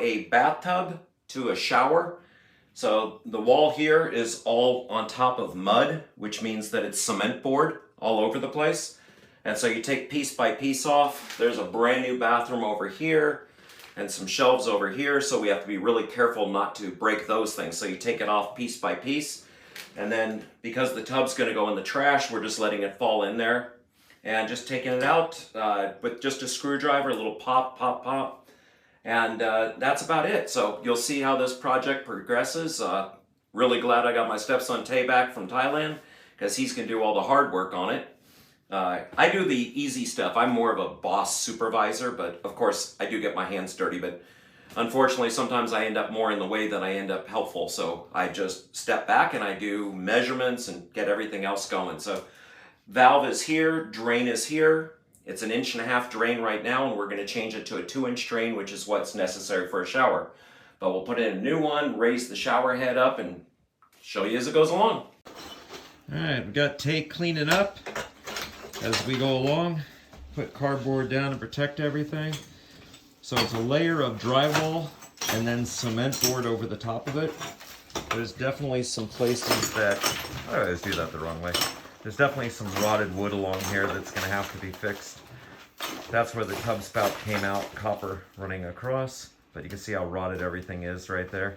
a bathtub to a shower. So the wall here is all on top of mud, which means that it's cement board all over the place. And so you take piece by piece off. There's a brand new bathroom over here and some shelves over here, so we have to be really careful not to break those things. So you take it off piece by piece, and then because the tub's going to go in the trash, we're just letting it fall in there and just taking it out with just a screwdriver, a little pop, pop, pop, and that's about it. So you'll see how this project progresses. Really glad I got my stepson Tay back from Thailand, because he's going to do all the hard work on it. I do the easy stuff. I'm more of a boss supervisor, but of course I do get my hands dirty, but unfortunately sometimes I end up more in the way than I end up helpful. So I just step back and I do measurements and get everything else going. So valve is here, drain is here. It's an 1.5-inch drain right now, and we're going to change it to a 2-inch drain, which is what's necessary for a shower. But we'll put in a new one, raise the shower head up, and show you as it goes along. All right, we got Tay cleaning up as we go along. Put cardboard down to protect everything. So it's a layer of drywall and then cement board over the top of it. There's definitely some places that, I always do that the wrong way. There's definitely some rotted wood along here that's going to have to be fixed. That's where the tub spout came out, copper running across. But you can see how rotted everything is right there.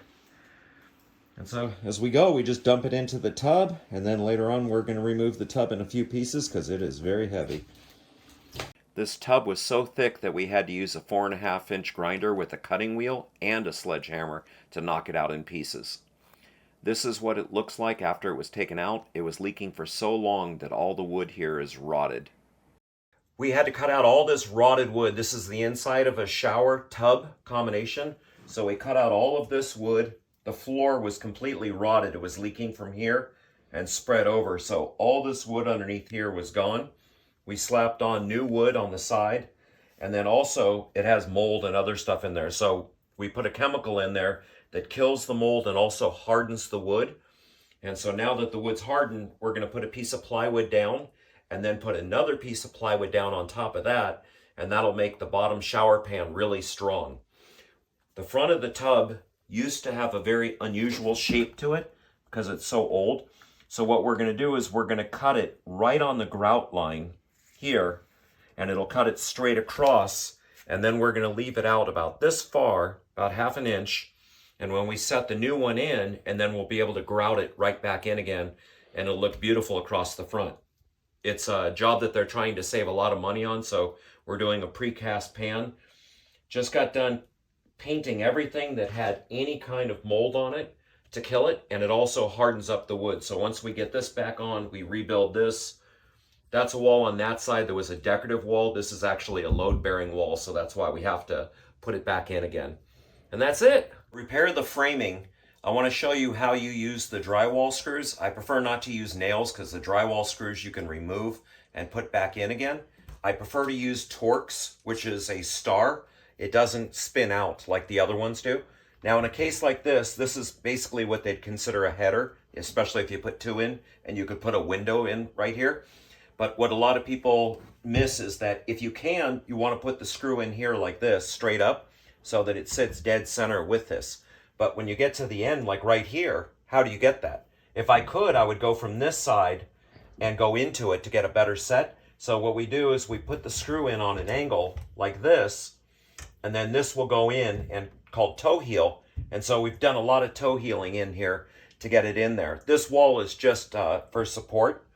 And so as we go, we just dump it into the tub, and then later on we're going to remove the tub in a few pieces because it is very heavy. This tub was so thick that we had to use a 4.5-inch grinder with a cutting wheel and a sledgehammer to knock it out in pieces. This is what it looks like after it was taken out. It was leaking for so long that all the wood here is rotted. We had to cut out all this rotted wood. This is the inside of a shower tub combination. So we cut out all of this wood. The floor was completely rotted. It was leaking from here and spread over. So all this wood underneath here was gone. We slapped on new wood on the side. And then also it has mold and other stuff in there. So we put a chemical in there that kills the mold and also hardens the wood. And so now that the wood's hardened, we're going to put a piece of plywood down and then put another piece of plywood down on top of that. And that'll make the bottom shower pan really strong. The front of the tub used to have a very unusual shape to it because it's so old. So what we're going to do is we're going to cut it right on the grout line here, and it'll cut it straight across, and then we're going to leave it out about this far, about 1/2 inch, and when we set the new one in, and then we'll be able to grout it right back in again, and it'll look beautiful across the front. It's a job that they're trying to save a lot of money on, so we're doing a precast pan. Just got done painting everything that had any kind of mold on it to kill it, and it also hardens up the wood. So once we get this back on, we rebuild this. That's a wall on that side that was a decorative wall. This is actually a load-bearing wall, so that's why we have to put it back in again. And that's it. Repair the framing. I want to show you how you use the drywall screws. I prefer not to use nails because the drywall screws you can remove and put back in again. I prefer to use Torx, which is a star. It doesn't spin out like the other ones do. Now in a case like this is basically what they'd consider a header, especially if you put 2 in, and you could put a window in right here. But what a lot of people miss is that if you can, you want to put the screw in here like this, straight up, so that it sits dead center with this. But when you get to the end, like right here, how do you get that? If I could, I would go from this side and go into it to get a better set. So what we do is we put the screw in on an angle like this, and then this will go in and called toe heel. And so we've done a lot of toe healing in here to get it in there. This wall is just for support,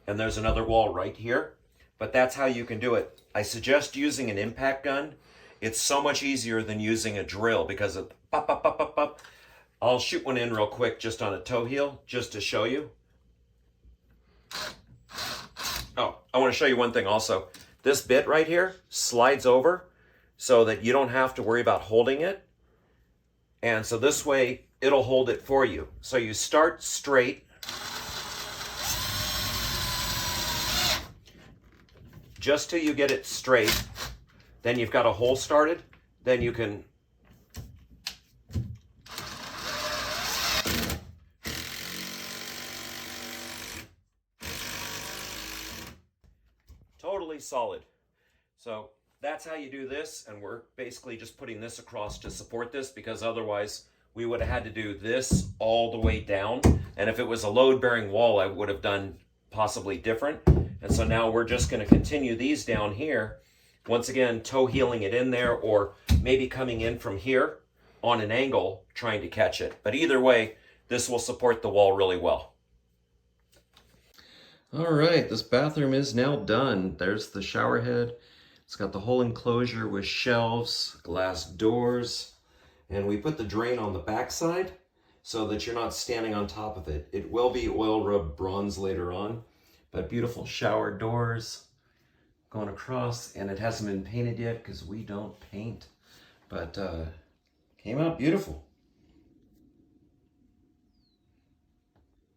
and there's another wall right here, but that's how you can do it. I suggest using an impact gun. It's so much easier than using a drill because it pop, pop, pop, pop, pop. I'll shoot one in real quick just on a toe heel, just to show you. Oh, I want to show you one thing also. This bit right here slides over so that you don't have to worry about holding it. And so this way, it'll hold it for you. So you start straight. Just till you get it straight. Then you've got a hole started. Then you can totally solid. So that's how you do this, and we're basically just putting this across to support this, because otherwise we would have had to do this all the way down. And if it was a load-bearing wall, I would have done possibly different. And so now we're just going to continue these down here. Once again, toe heeling it in there, or maybe coming in from here on an angle, trying to catch it. But either way, this will support the wall really well. All right, this bathroom is now done. There's the shower head. It's got the whole enclosure with shelves, glass doors, and we put the drain on the back side so that you're not standing on top of it. It will be oil rubbed bronze later on, but beautiful shower doors going across, and it hasn't been painted yet because we don't paint, but came out beautiful.